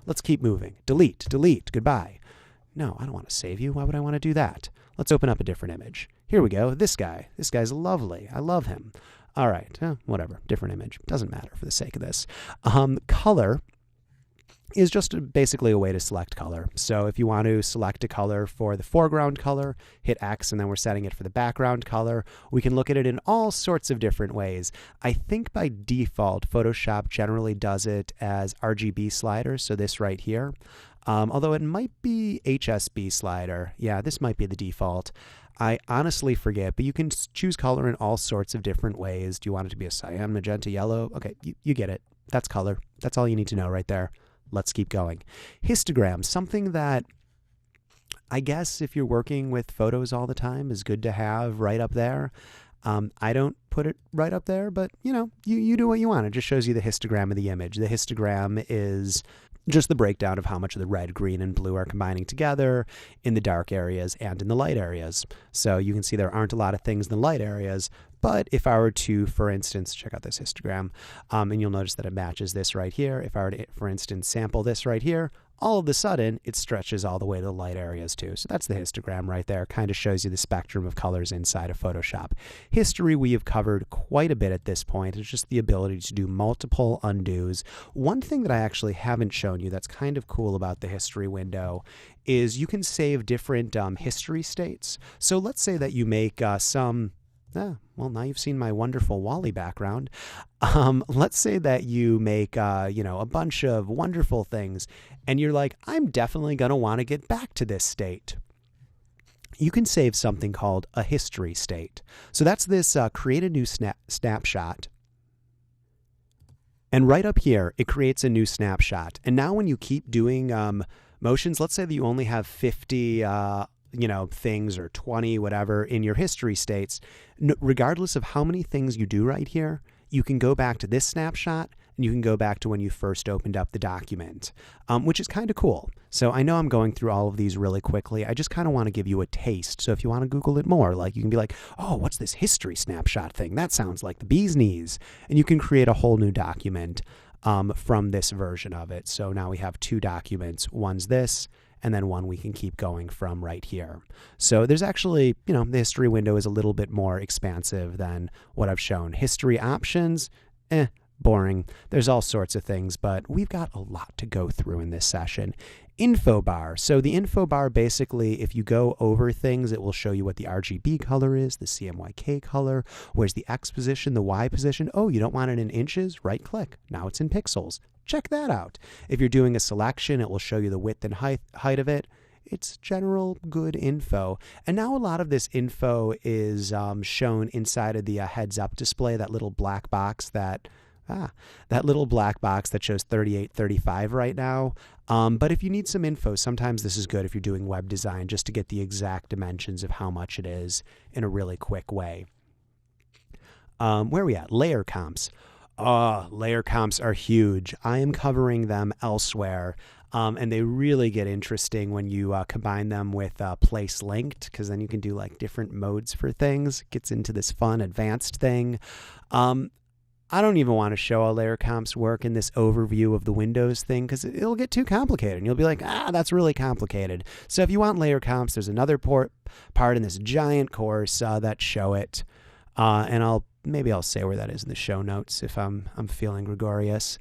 Let's keep moving. Delete, delete, goodbye. No, I don't want to save you. Why would I want to do that? Let's open up a different image. Here we go. This guy. This guy's lovely. I love him. All right. Whatever. Different image. Doesn't matter for the sake of this. Color is just basically a way to select color. So if you want to select a color for the foreground color, hit X, and then we're setting it for the background color. We can look at it in all sorts of different ways. I think by default, Photoshop generally does it as RGB sliders, so this right here. Although it might be HSB slider. Yeah, this might be the default. I honestly forget, but you can choose color in all sorts of different ways. Do you want it to be a cyan, magenta, yellow? Okay, you get it. That's color. That's all you need to know right there. Let's keep going. Histogram, something that I guess if you're working with photos all the time is good to have right up there. I don't put it right up there, but you do what you want. It just shows you the histogram of the image. The histogram is just the breakdown of how much of the red, green, and blue are combining together in the dark areas and in the light areas. So you can see there aren't a lot of things in the light areas, but if I were to, for instance, check out this histogram, and you'll notice that it matches this right here. If I were to, for instance, sample this right here, all of a sudden it stretches all the way to the light areas too. So that's the histogram right there. Kind of shows you the spectrum of colors inside of Photoshop. History we have covered quite a bit at this point. It's just the ability to do multiple undos. One thing that I actually haven't shown you that's kind of cool about the history window is you can save different history states. So let's say that you make well, now you've seen my wonderful Wall-E background. Let's say that you make, a bunch of wonderful things, and you're like, I'm definitely going to want to get back to this state. You can save something called a history state. So that's this create a new snapshot. And right up here, it creates a new snapshot. And now when you keep doing motions, let's say that you only have 50 things or 20, whatever, in your history states, regardless of how many things you do right here, you can go back to this snapshot and you can go back to when you first opened up the document, which is kind of cool. So I know I'm going through all of these really quickly. I just kind of want to give you a taste. So if you want to Google it more, like you can be like, oh, what's this history snapshot thing? That sounds like the bee's knees. And you can create a whole new document from this version of it. So now we have two documents. One's this, and then one we can keep going from right here. So there's actually, the history window is a little bit more expansive than what I've shown. History options, boring. There's all sorts of things, but we've got a lot to go through in this session. Info bar. So the info bar, basically, if you go over things, it will show you what the RGB color is, the CMYK color, where's the X position, the Y position. Oh, you don't want it in inches? Right click. Now it's in pixels. Check that out. If you're doing a selection, it will show you the width and height of it. It's general good info. And now a lot of this info is shown inside of the heads up display, that little black box that shows 3835 right now. But if you need some info, sometimes this is good if you're doing web design, just to get the exact dimensions of how much it is in a really quick way. Where are we at? Layer comps. Layer comps are huge. I am covering them elsewhere. And they really get interesting when you combine them with place linked, because then you can do like different modes for things. It gets into this fun advanced thing. I don't even want to show how layer comps work in this overview of the Windows thing, because it'll get too complicated and you'll be like, that's really complicated. So if you want layer comps, there's another part in this giant course that show it. And I'll say where that is in the show notes if I'm feeling gregarious.